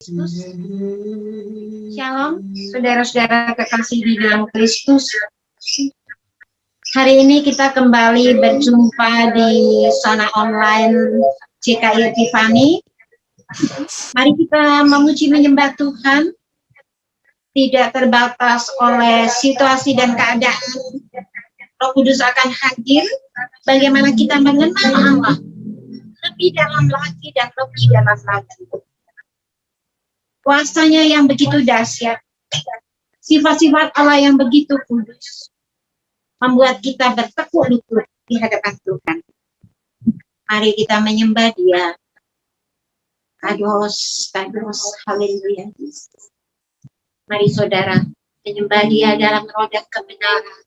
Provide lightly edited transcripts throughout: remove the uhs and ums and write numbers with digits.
Shalom, saudara-saudara kekasih di dalam Kristus. Hari ini kita kembali berjumpa di zona online CKI Epifani. Mari kita memuji menyembah Tuhan, tidak terbatas oleh situasi dan keadaan. Roh Kudus akan hadir, bagaimana kita mengenal Allah lebih dalam lagi dan lebih dalam lagi. Kuasanya yang begitu dahsyat, sifat-sifat Allah yang begitu kudus, membuat kita bertekuk lutut di hadapan Tuhan. Mari kita menyembah Dia. Kados, kados, haleluya. Mari saudara, menyembah Dia dalam roh dan kebenaran.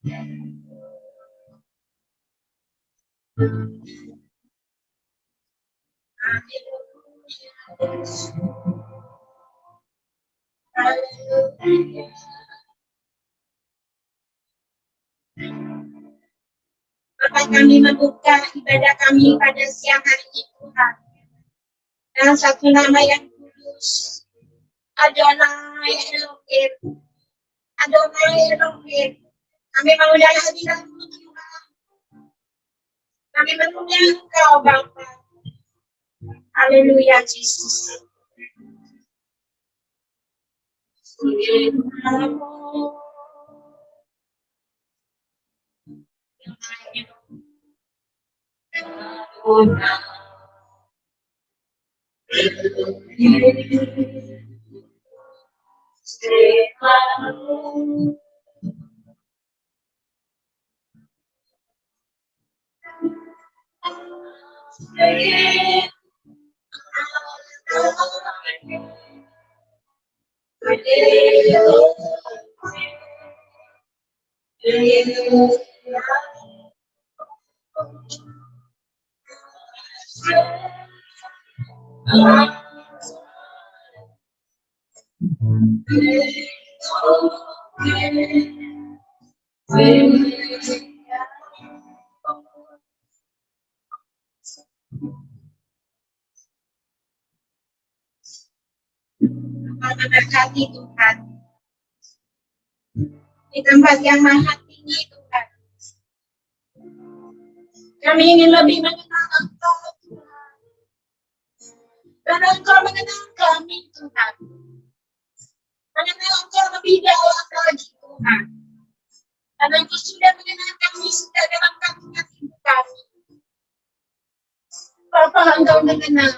Bapak, kami membuka ibadah kami pada siang hari ini, Tuhan, dengan satu nama yang kudus, Adonai Elohim. Adonai Elohim. Kami mengundang hadiratmu, Tuhan. Kami mengundang Engkau, Bapa. Haleluya, Yesus. Memberkati Tuhan di tempat yang maha tinggi, Tuhan. Kami ingin lebih mengenal Engkau, Tuhan, dan Engkau mengenal kami, Tuhan. Mengenal Engkau lebih dalam lagi, Tuhan. Dan Engkau sudah mengenal kami sudah dalam kandungan ibu kami. Bapa, Engkau mengenal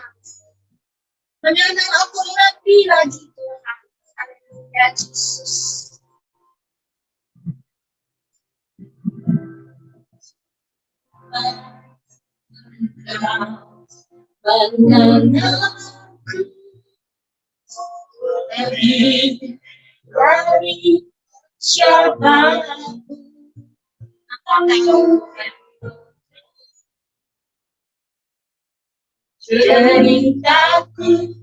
aku lebih lagi, Tuhan. Haleluya, Yesus. Mengenalku lebih dari siapapun. Ceritaku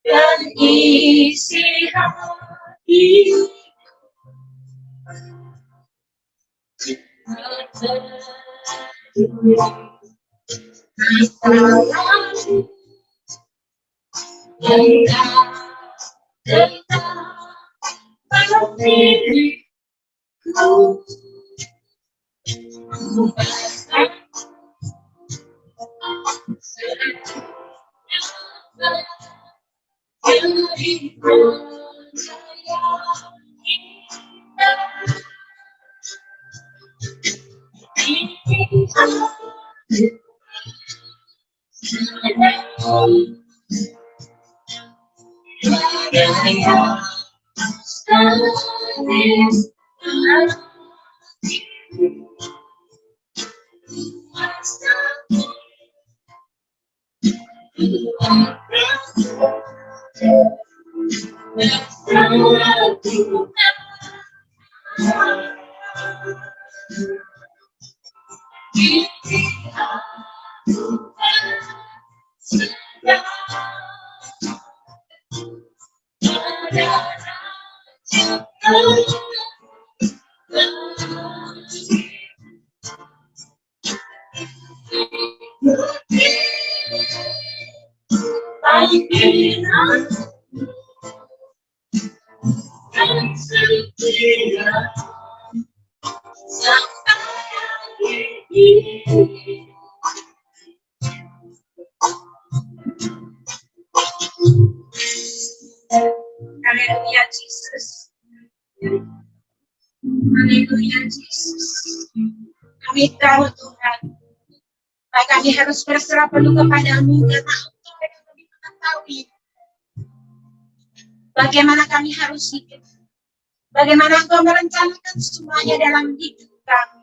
dan isi hatiku masalahku engkau tentang diriku. Haleluya, Yesus. Haleluya, Yesus. Kami tahu, Tuhan, bahwa kami harus berserah penuh kepadamu karena Engkau yang lebih mengetahui bagaimana kami harus hidup, bagaimana Engkau merencanakan semuanya dalam hidup kami.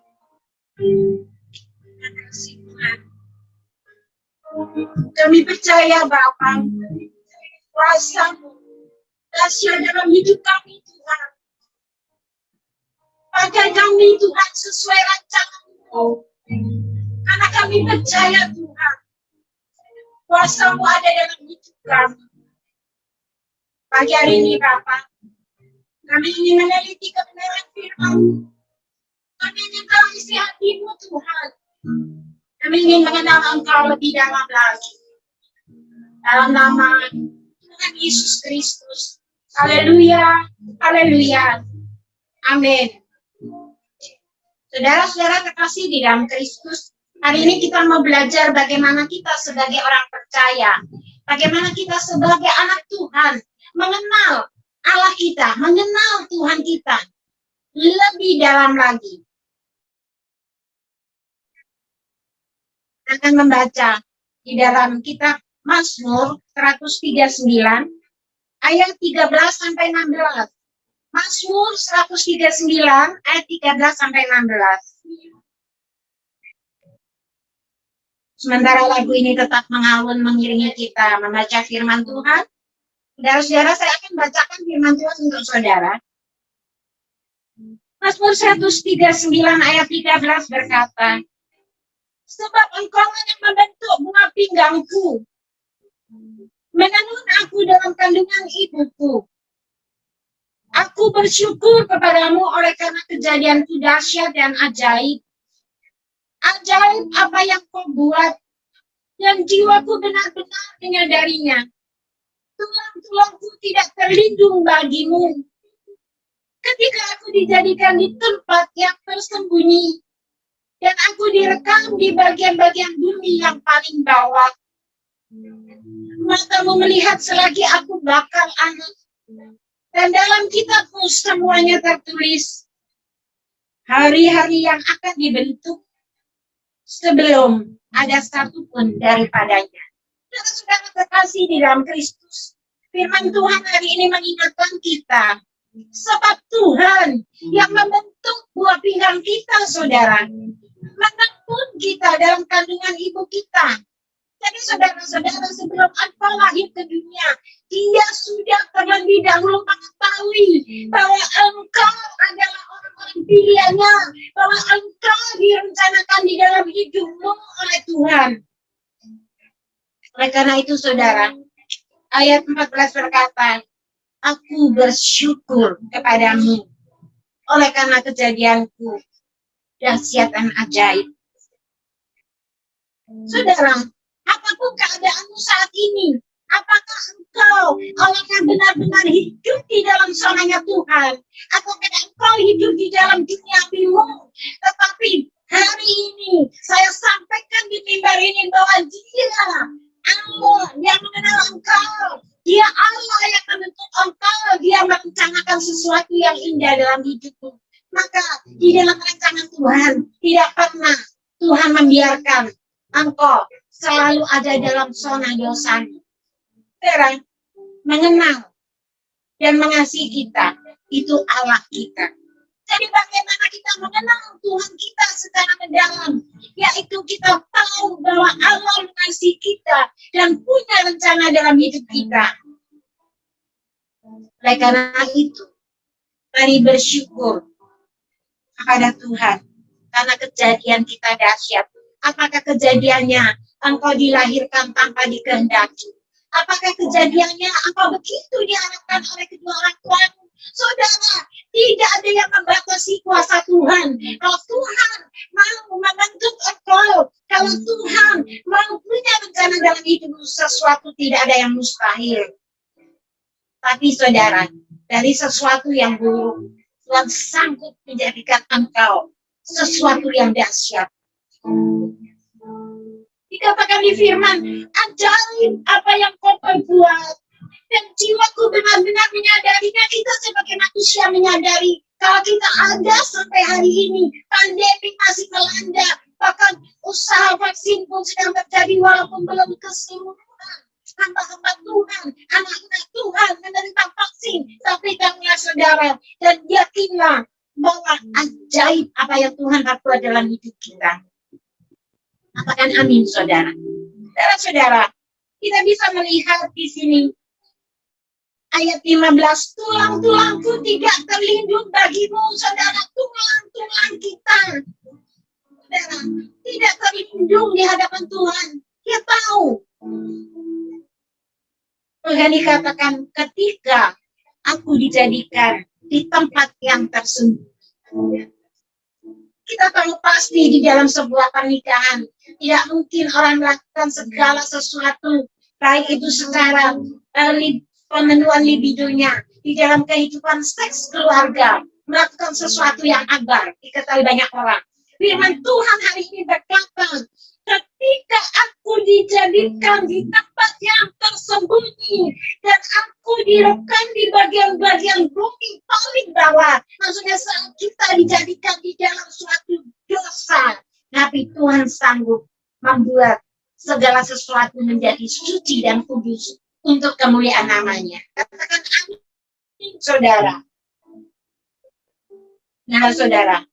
Terima kasih, Tuhan. Kami percaya Bapa, kuasa-Mu dahsyat dalam hidup kami, Tuhan. Pakai kami Tuhan sesuai rancangan-Mu. Karena kami percaya Tuhan, kuasa-Mu ada dalam hidup kami. Pagi hari ini Bapak, kami ingin meneliti kebenaran firman. Kami ingin tahu isi hati-Mu Tuhan. Kami ingin mengenal Engkau lebih dalam lagi. Dalam nama Tuhan Yesus Kristus. Haleluya, haleluya. Amin. Saudara-saudara terkasih di dalam Kristus, hari ini kita mau belajar bagaimana kita sebagai orang percaya, bagaimana kita sebagai anak Tuhan mengenal Allah kita, mengenal Tuhan kita lebih dalam lagi. Akan membaca di dalam kitab Mazmur 139 ayat 13 sampai 16. Mazmur 139 ayat 13 sampai 16. Sementara lagu ini tetap mengalun mengiringi kita membaca firman Tuhan, saudara-saudara, saya akan bacakan firman Tuhan untuk saudara. Mazmur 139 ayat 13 berkata, sebab Engkau yang membentuk bunga pinggangku, menenun aku dalam kandungan ibuku. Aku bersyukur kepadamu oleh karena kejadianku dahsyat dan ajaib. Ajaib apa yang Kau buat, dan jiwaku benar-benar menyadarinya. Tulang-tulangku tidak terlindung bagimu. Ketika aku dijadikan di tempat yang tersembunyi, dan aku direkam di bagian-bagian bumi yang paling bawah. Matamu melihat selagi aku bakal anak, dan dalam kitabmu semuanya tertulis hari-hari yang akan dibentuk sebelum ada satupun daripadanya. Saudara terkasih di dalam Kristus, firman Tuhan hari ini mengingatkan kita, sebab Tuhan yang membentuk buah pinggang kita, saudara, menenun kita dalam kandungan ibu kita. Jadi saudara-saudara, sebelum engkau lahir ke dunia, Dia sudah terlebih dahulu mengetahui bahwa engkau adalah orang-orang pilihannya, bahwa engkau direncanakan di dalam hidupmu oleh Tuhan. Oleh karena itu saudara, ayat 14 berkata, aku bersyukur kepadamu oleh karena kejadianku dahsyat dan ajaib. Saudara, apapun keadaanmu saat ini, apakah engkau akan benar-benar hidup di dalam sonanya Tuhan, atau engkau hidup di dalam duniawimu? Tetapi hari ini saya sampaikan di mimbar ini bahwa Dia Allah yang mengenal engkau, Dia Allah yang membentuk engkau, Dia merencanakan sesuatu yang indah dalam hidupmu. Maka di dalam rancangan Tuhan tidak pernah Tuhan membiarkan engkau selalu ada dalam zona dosa. Saudara, mengenal dan mengasihi kita itu Allah kita. Jadi bagaimana kita mengenal Tuhan kita secara mendalam, yaitu kita tahu bahwa Allah mengasihi kita dan punya rencana dalam hidup kita. Oleh karena itu, mari bersyukur kepada Tuhan karena kejadian kita dahsyat. Apakah kejadiannya engkau dilahirkan tanpa dikehendaki? Apakah kejadiannya engkau begitu diharapkan oleh kedua orang tuamu? Saudara, tidak ada yang membatasi kuasa Tuhan. Kalau Tuhan mau membentuk engkau, kalau Tuhan mau punya rencana dalam hidupmu, sesuatu tidak ada yang mustahil. Tapi saudara, dari sesuatu yang buruk, Tuhan sanggup menjadikan engkau sesuatu yang dahsyat. Dikatakan di firman, ajaib apa yang Kau perbuat, dan jiwaku benar-benar menyadarinya. Kita sebagai manusia menyadari kalau kita ada sampai hari ini, pandemi masih melanda, bahkan usaha vaksin pun sedang terjadi walaupun belum keseluruhan. Hamba-hamba Tuhan, anak-anak Tuhan menerima vaksin, tapi kamilah saudara, dan yakinlah bahwa ajaib apa yang Tuhan perbuat dalam hidup kita. Katakan amin, saudara. Saudara-saudara, kita bisa melihat di sini Ayat 15, tulang-tulangku tidak terlindung bagimu, saudara. Tulang-tulang kita, saudara, tidak terlindung di hadapan Tuhan. Dia tahu. Tuhan dikatakan, ketika aku dijadikan di tempat yang tersembunyi. Kita tahu pasti di dalam sebuah pernikahan tidak mungkin orang melakukan segala sesuatu, baik itu secara pemenuhan libidonya di dalam kehidupan seks keluarga, melakukan sesuatu yang abar diketahui banyak orang. Firman Tuhan hari ini berkata, ketika aku dijadikan di tempat yang tersembunyi dan aku direkam di bagian-bagian bumi paling bawah, maksudnya saat kita dijadikan di dalam suatu dosa, tapi Tuhan sanggup membuat segala sesuatu menjadi suci dan kudus untuk kemuliaan namanya. Katakan amin, saudara. Nah, saudara,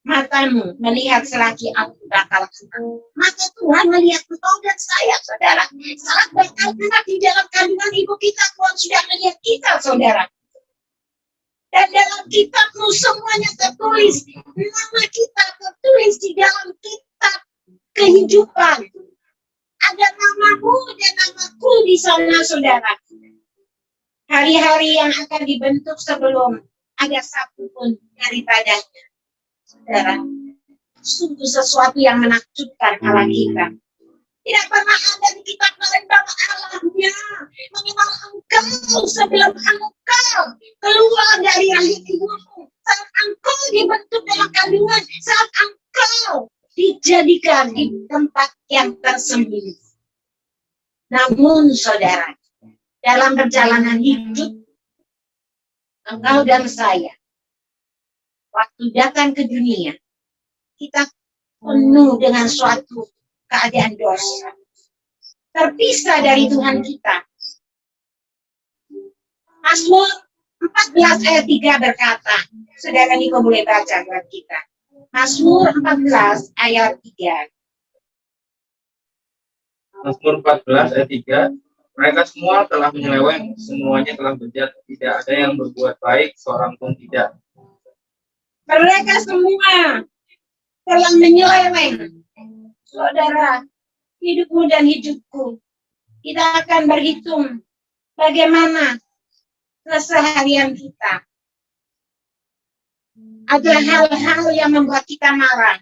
matamu melihat selagi aku bakal anak. Mata Tuhan melihat engkau dan saya, saudara. Saat bakal anak di dalam kandungan ibu kita, Tuhan sudah melihat kita, saudara. Dan dalam kitabmu semuanya tertulis. Nama kita tertulis di dalam kitab kehidupan. Ada namamu dan namaku di sana, saudara. Hari-hari yang akan dibentuk sebelum ada satu pun daripadanya. Saudara, sungguh sesuatu yang menakjubkan Allah kita. Tidak pernah ada di kitab lain bahwa Allahnya mengenal engkau sebelum engkau keluar dari rahim ibumu. Saat engkau dibentuk dalam kandungan, saat engkau dijadikan di tempat yang tersembunyi. Namun, saudara, dalam perjalanan hidup, engkau dan saya, waktu datang ke dunia, kita penuh dengan suatu keadaan dosa. Terpisah dari Tuhan kita. Mazmur 14 ayat 3 berkata, saudara Niko boleh baca buat kita. Mazmur 14 ayat 3. Mazmur 14 ayat 3. Mereka semua telah menyeleweng, semuanya telah berjalan, tidak ada yang berbuat baik, seorang pun tidak. Mereka semua telah menyeleweng. Saudara, hidupmu dan hidupku, kita akan berhitung bagaimana keseharian kita. Ada hal-hal yang membuat kita marah.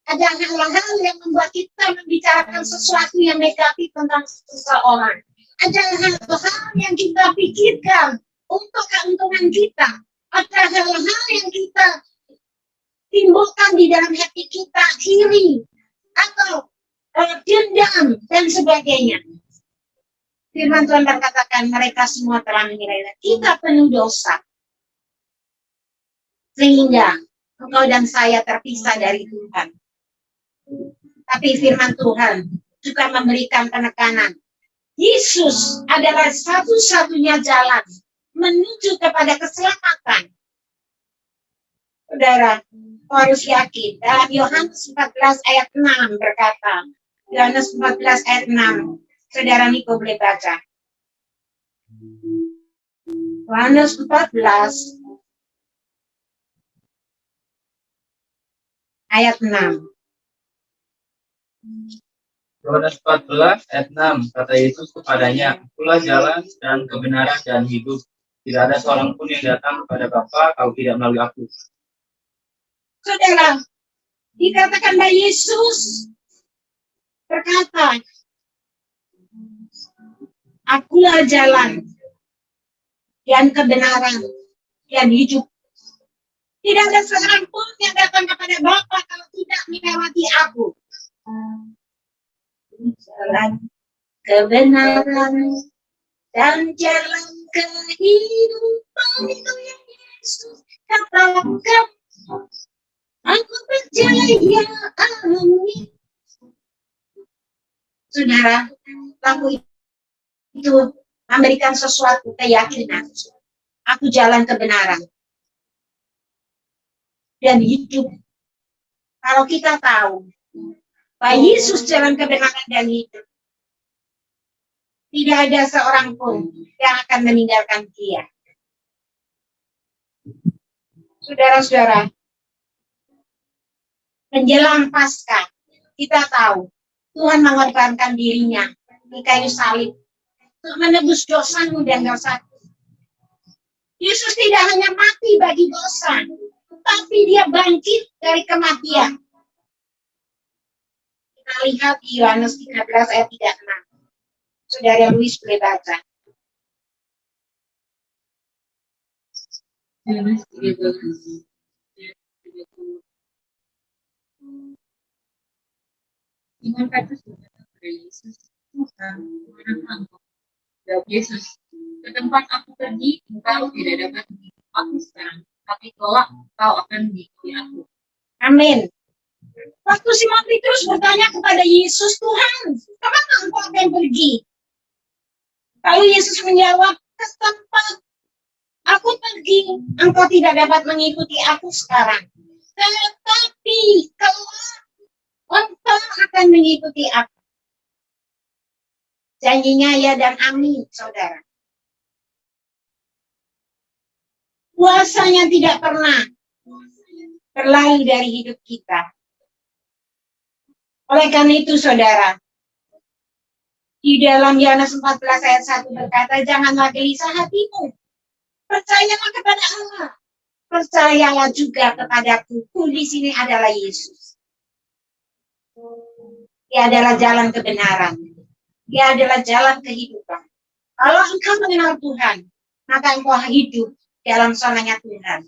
Ada hal-hal yang membuat kita membicarakan sesuatu yang negatif tentang seseorang. Ada hal-hal yang kita pikirkan untuk keuntungan kita. Ada hal-hal yang kita timbulkan di dalam hati kita, iri atau dendam dan sebagainya. Firman Tuhan berkatakan mereka semua telah menyeleweng. Kita penuh dosa. Sehingga engkau dan saya terpisah dari Tuhan. Tapi firman Tuhan juga memberikan penekanan. Yesus adalah satu-satunya jalan menuju kepada keselamatan. Saudara, harus yakin. Dalam Yohanes 14 ayat 6 berkata, Yohanes 14 ayat 6, saudara Niko boleh baca. Yohanes 14 ayat 6. Yohanes 14 ayat 6, kata Yesus kepadanya, akulah jalan dan kebenaran dan hidup. Tidak ada seorang pun yang datang kepada Bapa kalau tidak melalui aku. Saudara, dikatakan bahwa Yesus berkata, akulah jalan dan kebenaran dan hidup. Tidak ada seorang pun yang datang kepada Bapa kalau tidak melewati aku. Jalan kebenaran dan jalan kehidupan itu yang Yesus katakan. Aku percaya, amin. Saudara, lagu itu memberikan sesuatu keyakinan. Aku jalan kebenaran dan hidup. Kalau kita tahu bahwa Yesus jalan kebenaran dan hidup, Tidak ada seorang pun yang akan meninggalkan dia. Saudara-saudara, menjelang Paskah, kita tahu Tuhan mengorbankan dirinya di kayu salib untuk menebus dosamu dan dosaku. Yesus tidak hanya mati bagi dosa, tapi dia bangkit dari kematian. Kita lihat di Yohanes 13 ayat 36. Saudara Luis boleh baca. Yohanes 13. Simon Petrus berkata kepada Yesus, Tuhan, kemana engkau? Jawab Yesus, ke tempat aku pergi, engkau tidak dapat mengikuti aku sekarang, tapi kelak engkau akan mengikuti aku. Amin. Waktu Simon Petrus bertanya kepada Yesus, Tuhan, kemana engkau akan pergi? Lalu Yesus menjawab, ke tempat aku pergi, engkau tidak dapat mengikuti aku sekarang. Tetapi kelak engkau akan mengikuti aku. Janjinya ya dan amin, saudara. Kuasanya tidak pernah berlalu dari hidup kita. Oleh karena itu, saudara, di dalam Yohanes 14 ayat 1 berkata, janganlah gelisah hatimu. Percayalah kepada Allah. Percayalah juga kepadaku. Ku di sini adalah Yesus. Dia adalah jalan kebenaran. Dia adalah jalan kehidupan. Kalau engkau mengenal Tuhan, maka engkau hidup dalam sonanya Tuhan.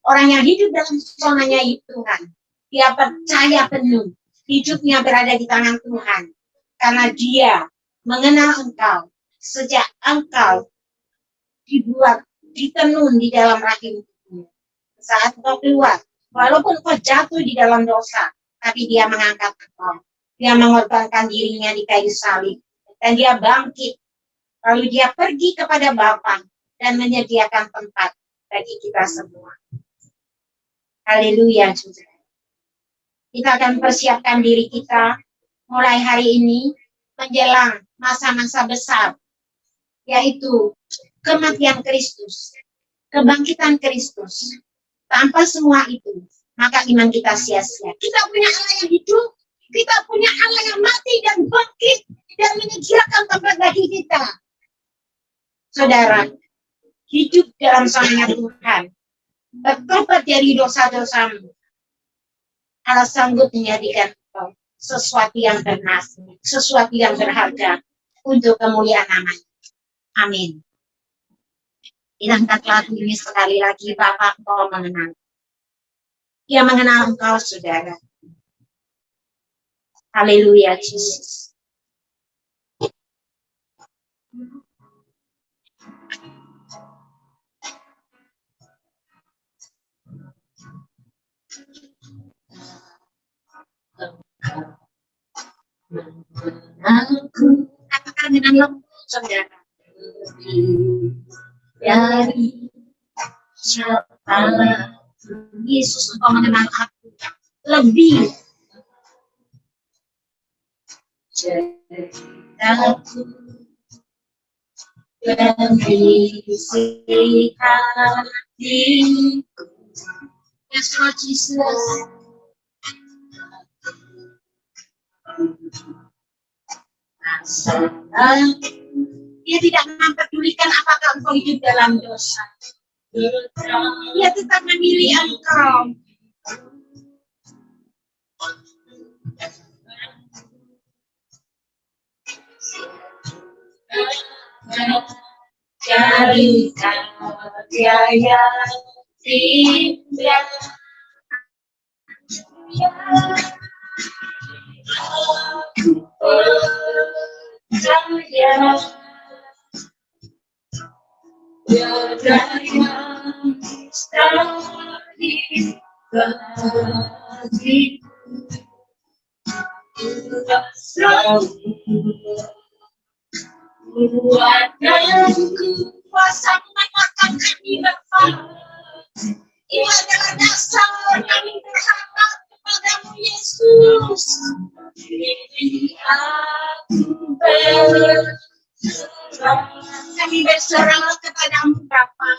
Orang yang hidup dalam sonanya Tuhan, dia percaya penuh. Hidupnya berada di tangan Tuhan. Karena dia mengenal engkau sejak engkau dibuat, ditenun di dalam rahim. Saat engkau keluar, walaupun kau jatuh di dalam dosa, tapi dia mengangkat engkau. Dia mengorbankan dirinya di kayu salib. Dan dia bangkit. Lalu dia pergi kepada Bapa dan menyediakan tempat bagi kita semua. Haleluya, saudara. Kita akan persiapkan diri kita mulai hari ini menjelang masa-masa besar, yaitu kematian Kristus, kebangkitan Kristus. Tanpa semua itu, maka iman kita sia-sia. Kita punya Allah yang hidup, kita punya Allah yang mati dan bangkit dan menyediakan tempat bagi kita. Saudara, hidup dalam sonanya Tuhan, bertobat dari dosa-dosamu. Allah sanggup menjadikan sesuatu yang bernasib, sesuatu yang berharga untuk kemuliaan namanya. Amin. Kita angkat lagu ini sekali lagi, Bapak engkau mengenal. Dia mengenal engkau, saudara. Haleluya, Yesus. Aku katakan dengan lembut, saudara. Dari siapa Yesus engkau mengenal aku lebih ceritaku berisi hatiku. Yes, Lord Jesus. Dia tidak mempedulikan apakah engkau hidup dalam dosa. Dia tetap memilih engkau. Dari karya indah, aku percaya berdaya sekali bagiku. Buatku kuasa mengatkan kami berharap. Ini adalah dasar kami berharap kepadamu, Yesus. Ini aku berharap kami berserah kepadamu Bapa.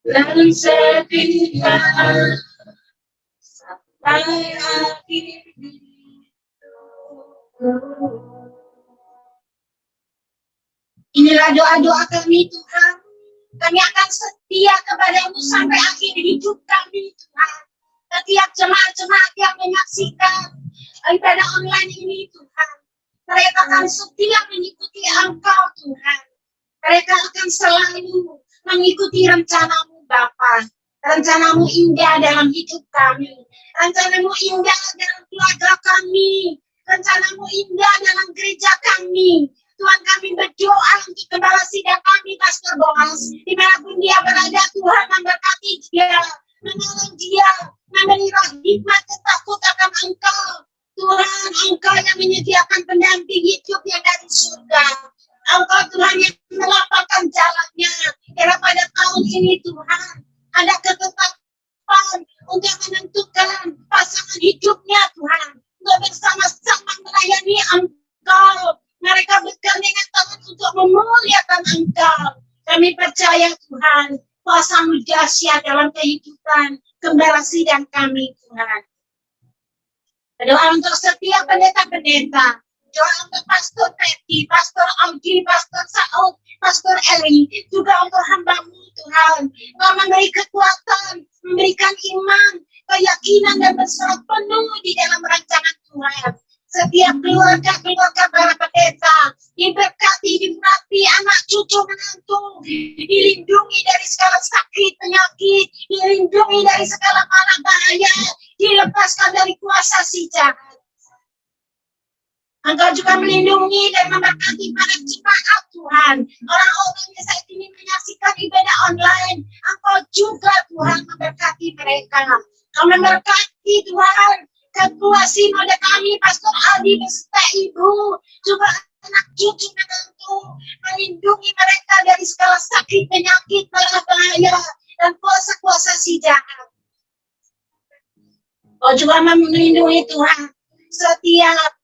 Dan setia sampai akhir Inilah doa-doa kami Tuhan. Kami akan setia kepadamu sampai akhir hidup kami Tuhan. Setiap jemaat-jemaat yang menyaksikan ibadah online ini Tuhan, mereka akan setia mengikuti Engkau Tuhan. Mereka akan selalu mengikuti rencanamu Bapa. Rencanamu indah dalam hidup kami. Rencanamu indah dalam keluarga kami. Rencanamu indah dalam gereja kami. Tuhan, kami berdoa untuk gembala sidang kami, Pastor Boas. Dimanapun dia berada, Tuhan memberkati dia, menolong dia, memberi hikmat takut akan Engkau. Tuhan, Engkau yang menyediakan pendamping hidup yang dari surga. Engkau Tuhan yang melapangkan jalannya. Karena pada tahun ini Tuhan, ada ketetapan untuk menentukan pasangan hidupnya Tuhan. Untuk bersama-sama melayani Engkau. Mereka bergandengan tangan untuk memuliakan Engkau. Kami percaya Tuhan, kuasa-Mu dahsyat dalam kehidupan gembala sidang kami Tuhan. Berdoa untuk setiap pendeta-pendeta. Doa untuk Pastor Peti, Pastor Audi, Pastor Saud, Pastor Eli. Juga untuk hamba-Mu Tuhan. Kau memberi kekuatan, memberikan iman, keyakinan dan berserah penuh di dalam rancangan Tuhan. Setiap keluarga para pendeta diberkati, diberkati anak cucu menantu, dilindungi dari segala sakit penyakit, dilindungi dari segala mara bahaya, dilepaskan dari kuasa si jahat. Engkau juga melindungi dan memberkati para jemaat Tuhan, orang-orang yang saat ini menyaksikan ibadah online. Engkau juga Tuhan memberkati mereka. Kau memberkati Tuhan ketua sinode kami, Pastor Aldi beserta ibu, juga anak cucu menantu, melindungi mereka dari segala sakit, penyakit, bahaya, dan kuasa-kuasa si jahat. Kau juga melindungi Tuhan setiap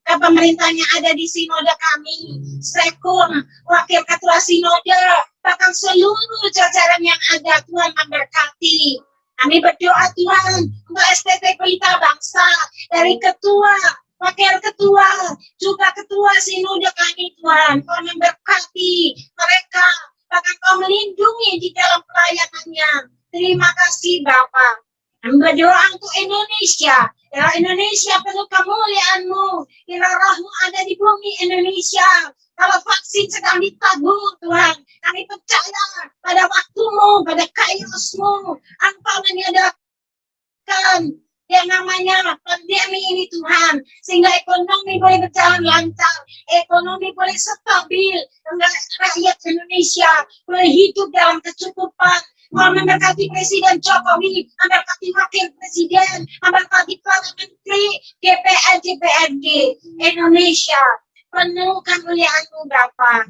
pemerintahnya ada di sinode kami, sekun, wakil ketua sinode, bahkan seluruh jajaran yang ada, Tuhan memberkati. Kami berdoa Tuhan untuk STT Pelita Bangsa, dari ketua, wakil ketua, juga ketua sinode kami Tuhan. Kau memberkati mereka, bahkan Kau melindungi di dalam pelayanannya. Terima kasih Bapa. Kami berdoa untuk Indonesia. Ya Indonesia penuh kemuliaan-Mu. Ya roh-Mu ada di bumi Indonesia. Kalau vaksin sedang ditabung Tuhan, kami percaya pada waktu-Mu, pada kairos-Mu, Engkau menyediakan yang namanya pandemi ini Tuhan, sehingga ekonomi boleh berjalan lancar, ekonomi boleh stabil, sehingga rakyat Indonesia boleh hidup dalam kecukupan. Kau memberkati Presiden Jokowi, memberkati Wakil Presiden, memberkati para Menteri, DPR, DPRD Indonesia. Penuh kemuliaan-Mu Bapa.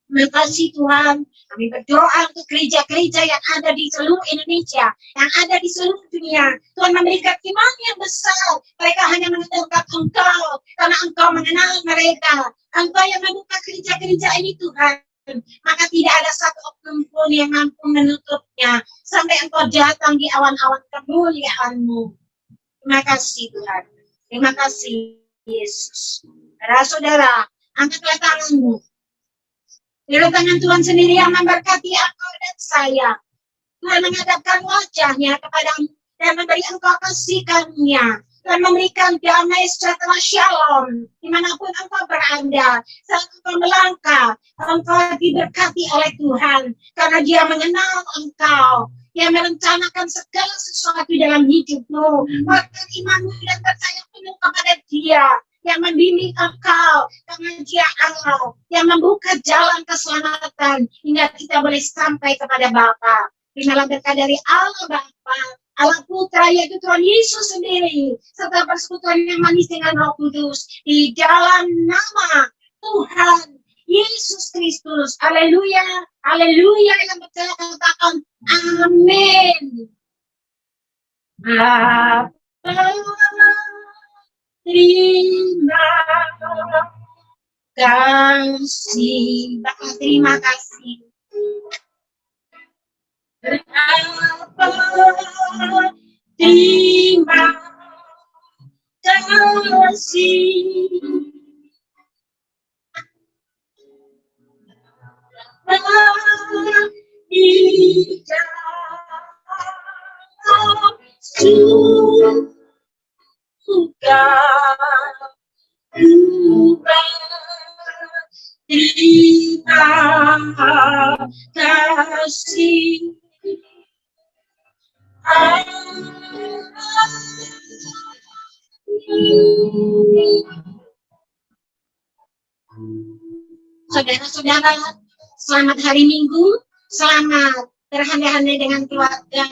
Terima kasih Tuhan. Kami berdoa untuk gereja-gereja yang ada di seluruh Indonesia, yang ada di seluruh dunia. Tuhan memberikan iman yang besar. Mereka hanya mengenalkan Engkau, karena Engkau mengenal mereka. Engkau yang membuka gereja-gereja ini Tuhan. Maka tidak ada satu oknum pun yang mampu menutupnya sampai Engkau datang di awan-awan kemuliaan-Mu. Terima kasih Tuhan. Terima kasih Yesus. Saudara-saudara, angkatlah tanganmu. Biarlah tangan Tuhan sendiri yang memberkati engkau dan saya. Tuhan menghadapkan wajahnya kepadamu dan memberi engkau kasih karunia. Dan memberikan damai sejahtera shalom dimanapun engkau berada. Saat engkau melangkah, engkau diberkati oleh Tuhan. Karena Dia mengenal engkau. Dia merencanakan segala sesuatu dalam hidupmu. Bahkan imanmu dan percaya penuh membimbingmu kepada Dia, yang membimbing engkau karena Dia Allah, yang membuka jalan keselamatan hingga kita boleh sampai kepada Bapa. Terimalah berkat dari Allah Bapa, Allah Putra, yaitu Tuhan Yesus sendiri, serta persekutuan yang manis dengan Roh Kudus, di dalam nama Tuhan Yesus Kristus. Haleluya, haleluya, yang percaya katakan amin. Bapa, terima kasih, Bapa, terima kasih. Bapa, terima kasih. Di dalam surga terima kasih. Saudara-saudara, selamat hari Minggu, selamat berhandai-handai dengan keluarga.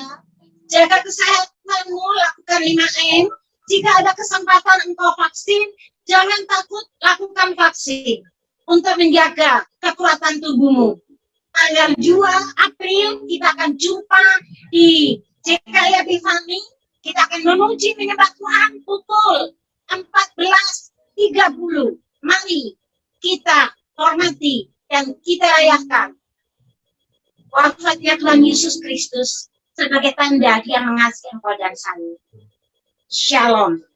Jaga kesehatanmu, lakukan 5M. Jika ada kesempatan engkau vaksin, jangan takut, lakukan vaksin untuk menjaga kekuatan tubuhmu. Tanggal 2 April kita akan jumpa di JKI Epifani. Kita akan memuji menyembah Tuhan pukul 14.30. Mari kita hormati dan kita rayakan wafatnya Tuhan Yesus Kristus sebagai tanda Dia mengasihi engkau dan saya. Shalom.